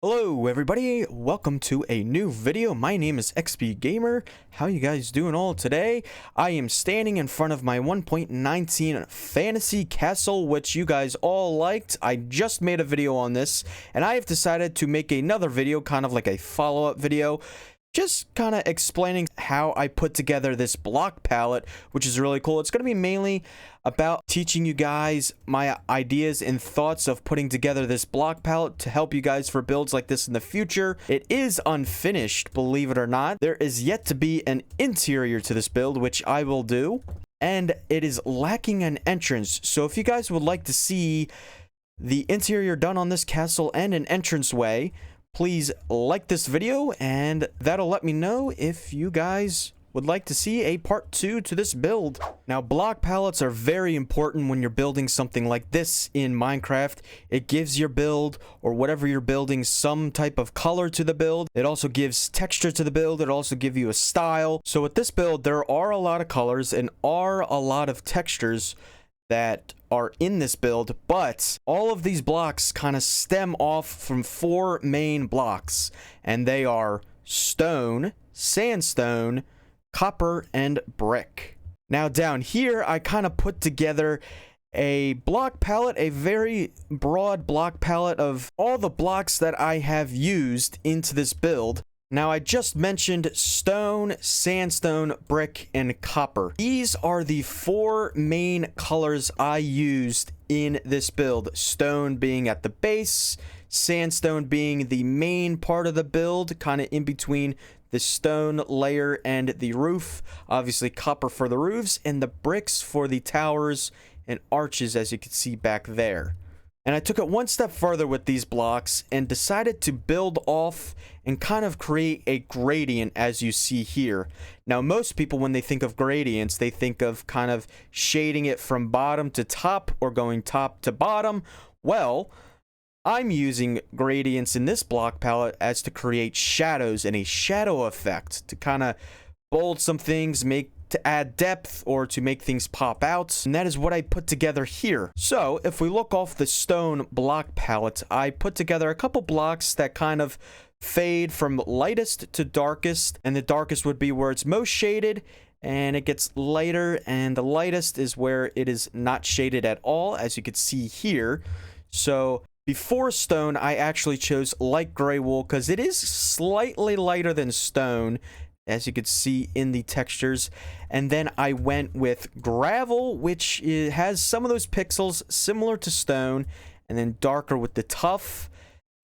Hello everybody, welcome to a new video. My name is XP Gamer. How you guys doing all today? I am standing in front of my 1.19 fantasy castle, which you guys all liked. I just made a video on this, and I have decided to make another video, kind of like a follow-up video, just kind of explaining how I put together this block palette, which is really cool. It's going to be mainly about teaching you guys my ideas and thoughts of putting together this block palette to help you guys for builds like this in the future. It is unfinished, believe it or not. There is yet to be an interior to this build, which I will do, and it is lacking an entrance. So if you guys would like to see the interior done on this castle and an entranceway, please like this video, and that'll let me know if you guys would like to see a part 2 to this build. Now, block palettes are very important when you're building something like this in Minecraft. It gives your build, or whatever you're building, some type of color to the build. It also gives texture to the build. It also gives you a style. So with this build, there are a lot of colors and are a lot of textures that are in this build, but all of these blocks kind of stem off from 4 main blocks, and they are stone, sandstone, copper, and brick. Now down here, I kind of put together a block palette, a very broad block palette of all the blocks that I have used into this build. Now, I just mentioned stone, sandstone, brick, and copper. These are the 4 main colors I used in this build. Stone being at the base, sandstone being the main part of the build, kind of in between the stone layer and the roof. Obviously, copper for the roofs, and the bricks for the towers and arches, as you can see back there. And I took it one step further with these blocks and decided to build off and kind of create a gradient, as you see here. Now, most people, when they think of gradients, they think of kind of shading it from bottom to top or going top to bottom. Well, I'm using gradients in this block palette as to create shadows and a shadow effect to kind of bold some things, to add depth, or to make things pop out, and that is what I put together here. So if we look off the stone block palette, I put together a couple blocks that kind of fade from lightest to darkest, and the darkest would be where it's most shaded, and it gets lighter, and the lightest is where it is not shaded at all, as you can see here. So before stone, I actually chose light gray wool because it is slightly lighter than stone, as you can see in the textures. And then I went with gravel, which has some of those pixels similar to stone, and then darker with the tuff.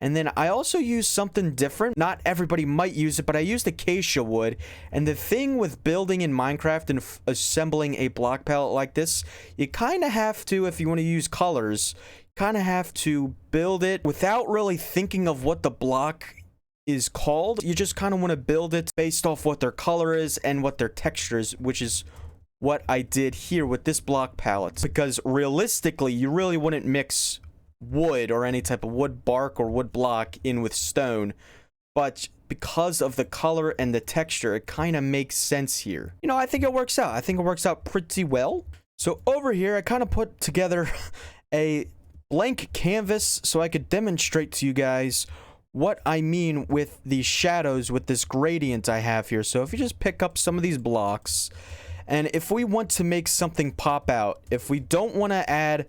And then I also used something different. Not everybody might use it, but I used acacia wood. And the thing with building in Minecraft and assembling a block palette like this, you kind of have to, if you want to use colors, kind of have to build it without really thinking of what the block is called. You just kind of want to build it based off what their color is and what their texture is, which is what I did here with this block palette. Because realistically, you really wouldn't mix wood or any type of wood bark or wood block in with stone, but because of the color and the texture, it kind of makes sense here. You know, I think it works out. I think it works out pretty well. So over here, I kind of put together a blank canvas so I could demonstrate to you guys what I mean with the shadows with this gradient I have here. So if you just pick up some of these blocks, and if we want to make something pop out, if we don't want to add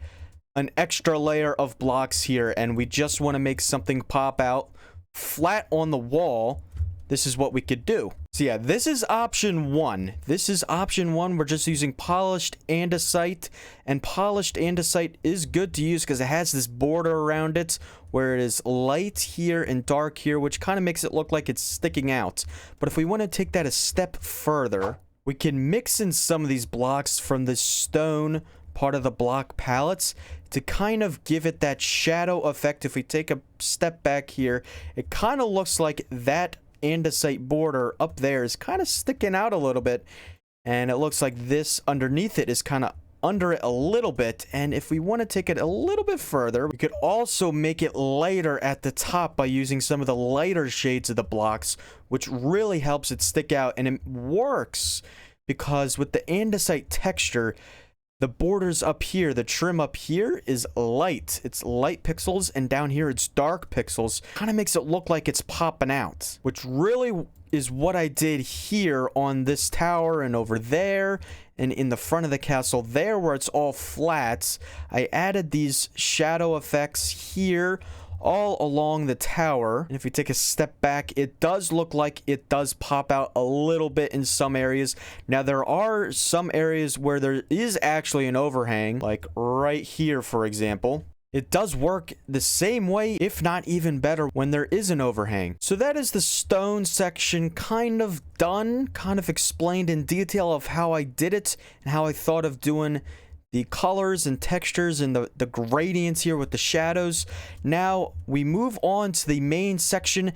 an extra layer of blocks here and we just want to make something pop out flat on the wall, this is what we could do. So yeah, this is option 1. This is option 1. We're just using polished andesite, and polished andesite is good to use because it has this border around it where it is light here and dark here, which kind of makes it look like it's sticking out. But if we want to take that a step further, we can mix in some of these blocks from the stone part of the block palettes to kind of give it that shadow effect. If we take a step back here, it kind of looks like that andesite border up there is kind of sticking out a little bit, and it looks like this underneath it is kind of under it a little bit. And if we want to take it a little bit further, we could also make it lighter at the top by using some of the lighter shades of the blocks, which really helps it stick out. And it works because with the andesite texture, The borders up here, the trim up here is light. It's light pixels, and down here it's dark pixels. Kind of makes it look like it's popping out, which really is what I did here on this tower and over there and in the front of the castle there where it's all flat. I added these shadow effects here all along the tower, and if you take a step back, it does look like it does pop out a little bit in some areas. Now there are some areas where there is actually an overhang, like right here for example. It does work the same way, if not even better, when there is an overhang. So that is the stone section kind of done, kind of explained in detail of how I did it and how I thought of doing the colors and textures and the gradients here with the shadows. Now we move on to the main section,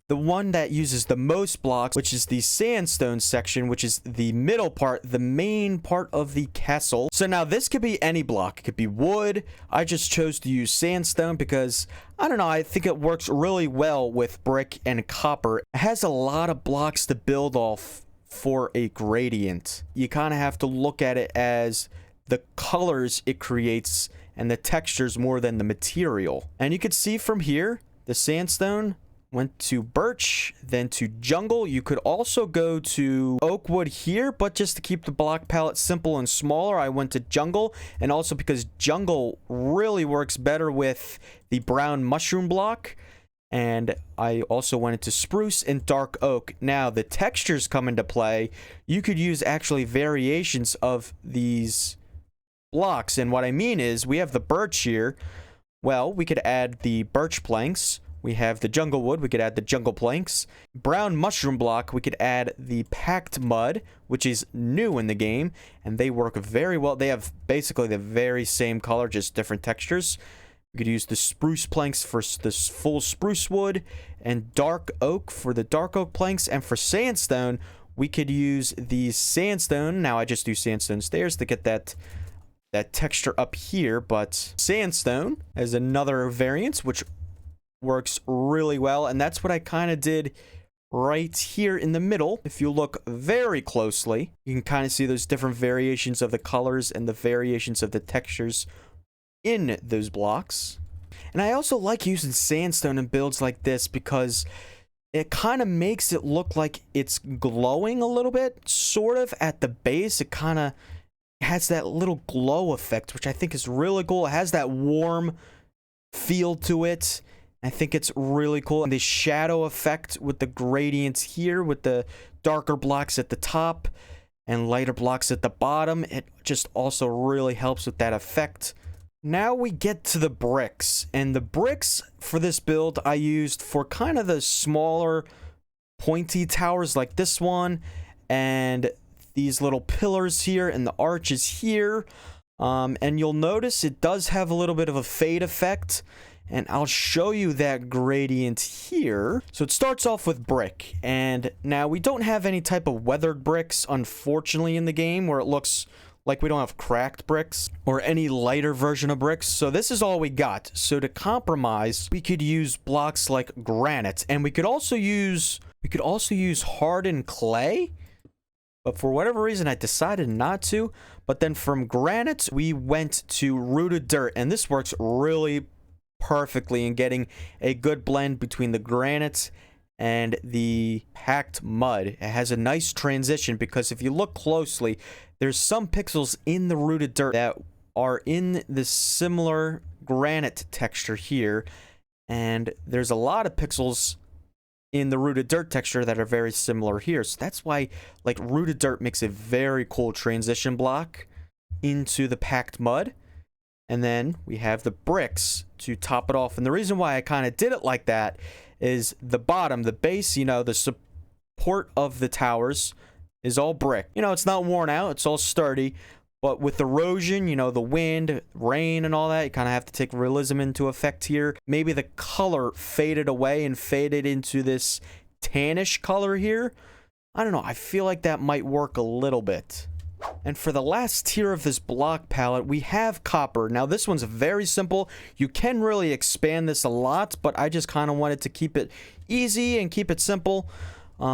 the one that uses the most blocks, which is the sandstone section, which is the middle part, the main part of the castle. So now this could be any block. It could be wood. I just chose to use sandstone because, I don't know, I think it works really well with brick and copper. It has a lot of blocks to build off for a gradient. You kind of have to look at it as the colors it creates and the textures more than the material. And you could see from here, the sandstone went to birch, then to jungle. You could also go to oak wood here, but just to keep the block palette simple and smaller, I went to jungle. And also because jungle really works better with the brown mushroom block. And I also went into spruce and dark oak. Now, the textures come into play. You could use actually variations of these blocks, and what I mean is we have the birch here. Well, we could add the birch planks. We have the jungle wood, we could add the jungle planks. Brown mushroom block, we could add the packed mud, which is new in the game, and they work very well. They have basically the very same color, just different textures. We could use the spruce planks for this full spruce wood, and dark oak for the dark oak planks. And for sandstone, we could use the sandstone. Now I just do sandstone stairs to get that texture up here, but sandstone is another variant which works really well, and that's what I kind of did right here in the middle. If you look very closely, you can kind of see those different variations of the colors and the variations of the textures in those blocks. And I also like using sandstone in builds like this because it kind of makes it look like it's glowing a little bit, sort of at the base. It kind of has that little glow effect, which I think is really cool. It has that warm feel to it. I think it's really cool. And the shadow effect with the gradients here, with the darker blocks at the top and lighter blocks at the bottom, it just also really helps with that effect. Now we get to the bricks, and the bricks for this build I used for kind of the smaller pointy towers like this one, and these little pillars here and the arches here. And you'll notice it does have a little bit of a fade effect, and I'll show you that gradient here. So it starts off with brick, and now we don't have any type of weathered bricks, unfortunately, in the game, where it looks like we don't have cracked bricks or any lighter version of bricks. So this is all we got. So to compromise, we could use blocks like granite, and we could also use hardened clay. But for whatever reason, I decided not to. But then from granite, we went to rooted dirt. And this works really perfectly in getting a good blend between the granite and the packed mud. It has a nice transition because if you look closely, there's some pixels in the rooted dirt that are in the similar granite texture here. And there's a lot of pixels in the rooted dirt texture that are very similar here. So that's why, like, rooted dirt makes a very cool transition block into the packed mud. And then we have the bricks to top it off. And the reason why I kind of did it like that is the bottom, the base, you know, the support of the towers is all brick. You know, it's not worn out, it's all sturdy. But with erosion, you know, the wind, rain, and all that, you kind of have to take realism into effect here. Maybe the color faded away and faded into this tannish color here. I don't know. I feel like that might work a little bit. And for the last tier of this block palette, we have copper. Now, this one's very simple. You can really expand this a lot, but I just kind of wanted to keep it easy and keep it simple.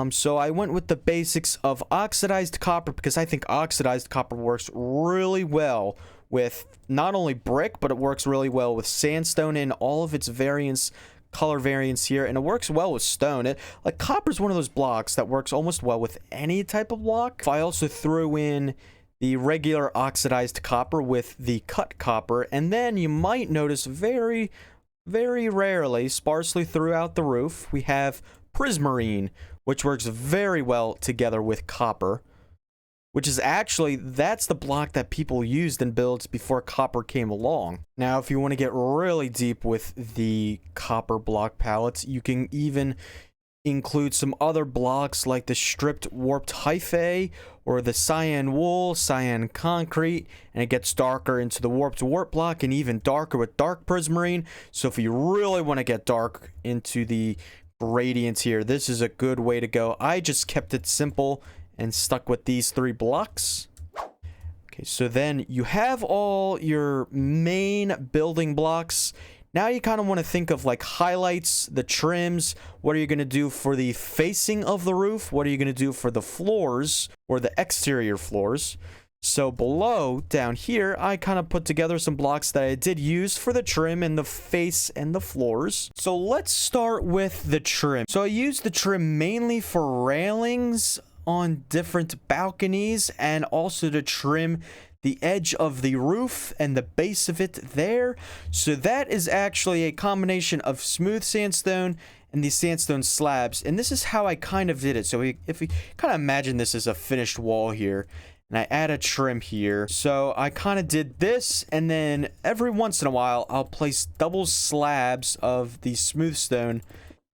So I went with the basics of oxidized copper because I think oxidized copper works really well with not only brick, but it works really well with sandstone in all of its variants, color variants here, and it works well with stone. Like copper's one of those blocks that works almost well with any type of block. If I also threw in the regular oxidized copper with the cut copper, and then you might notice very rarely, sparsely throughout the roof, we have prismarine, which works very well together with copper, which is actually, that's the block that people used in builds before copper came along. Now, if you want to get really deep with the copper block palettes, you can even include some other blocks like the stripped warped hyphae or the cyan wool, cyan concrete, and it gets darker into the warped warp block and even darker with dark prismarine. So if you really want to get dark into the gradients here, this is a good way to go. I just kept it simple and stuck with these 3 blocks. Okay, so then you have all your main building blocks. Now you kind of want to think of like highlights, the trims. What are you going to do for the facing of the roof? What are you going to do for the floors or the exterior floors? So below, down here, I kind of put together some blocks that I did use for the trim and the face and the floors. So let's start with the trim. So I used the trim mainly for railings on different balconies and also to trim the edge of the roof and the base of it there. So that is actually a combination of smooth sandstone and these sandstone slabs. And this is how I kind of did it. So if we kind of imagine this as a finished wall here, and I add a trim here. So I kind of did this, and then every once in a while, I'll place double slabs of the smooth stone.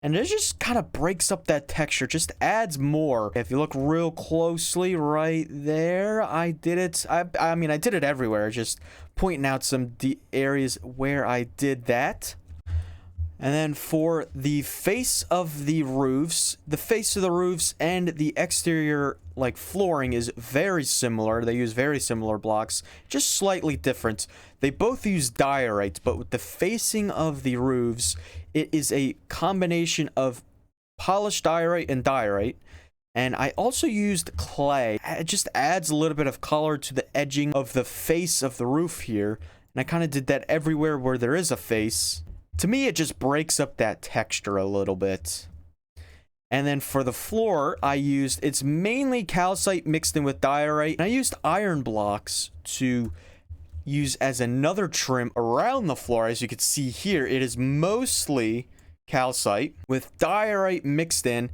And it just kind of breaks up that texture, just adds more. If you look real closely right there, I did it. I mean, I did it everywhere, just pointing out some areas where I did that. And then for the face of the roofs, and the exterior like flooring is very similar. They use very similar blocks, just slightly different. They both use diorite, but with the facing of the roofs, it is a combination of polished diorite and diorite. And I also used clay. It just adds a little bit of color to the edging of the face of the roof here. And I kind of did that everywhere where there is a face. To me, it just breaks up that texture a little bit. And then for the floor, it's mainly calcite mixed in with diorite. And I used iron blocks to use as another trim around the floor. As you can see here, it is mostly calcite with diorite mixed in.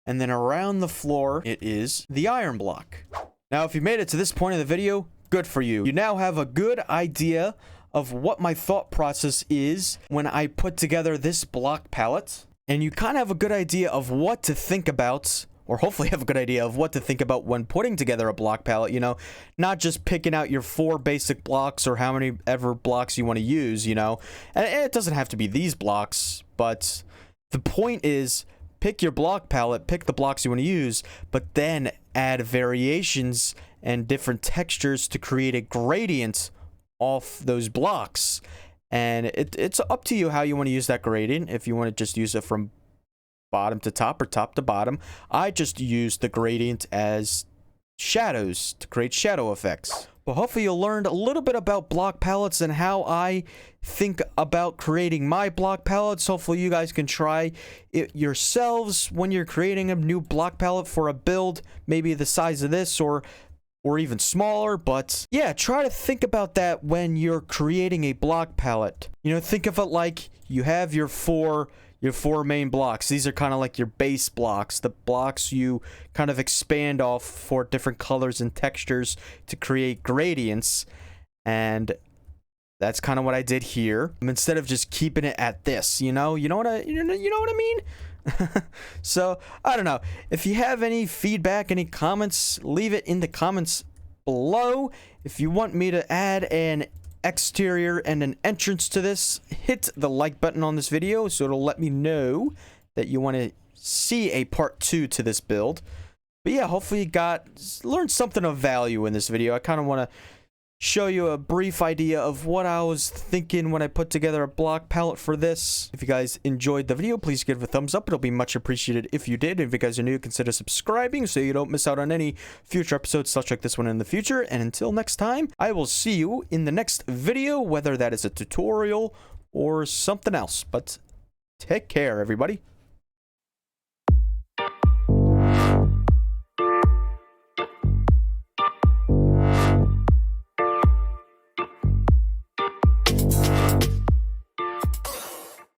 And then around the floor, it is the iron block. Now, if you made it to this point of the video, good for you. You now have a good idea of what my thought process is when I put together this block palette. And you kind of have a good idea of what to think about, or hopefully have a good idea of what to think about when putting together a block palette, you know, not just picking out your 4 basic blocks or how many ever blocks you want to use, you know, and it doesn't have to be these blocks, but the point is pick your block palette, pick the blocks you want to use, but then add variations and different textures to create a gradient off those blocks. And it's up to you how you want to use that gradient. If you want to just use it from bottom to top or top to bottom, I just use the gradient as shadows to create shadow effects. But hopefully you learned a little bit about block palettes and how I think about creating my block palettes. Hopefully you guys can try it yourselves when you're creating a new block palette for a build, maybe the size of this or even smaller. But yeah, try to think about that when you're creating a block palette. You know, think of it like you have your four main blocks. These are kind of like your base blocks, the blocks you kind of expand off for different colors and textures to create gradients. And that's kind of what I did here. Instead of just keeping it at this, you know what I mean? So, I don't know. If you have any feedback, any comments, leave it in the comments below. If you want me to add an exterior and an entrance to this, hit the like button on this video so it'll let me know that you want to see a part 2 to this build. But yeah, hopefully you learned something of value in this video. I kind of want to show you a brief idea of what I was thinking when I put together a block palette for this. If you guys enjoyed the video, please give it a thumbs up. It'll be much appreciated if you did. If you guys are new, consider subscribing so you don't miss out on any future episodes such like this one in the future. And until next time, I will see you in the next video, whether that is a tutorial or something else. But take care, everybody.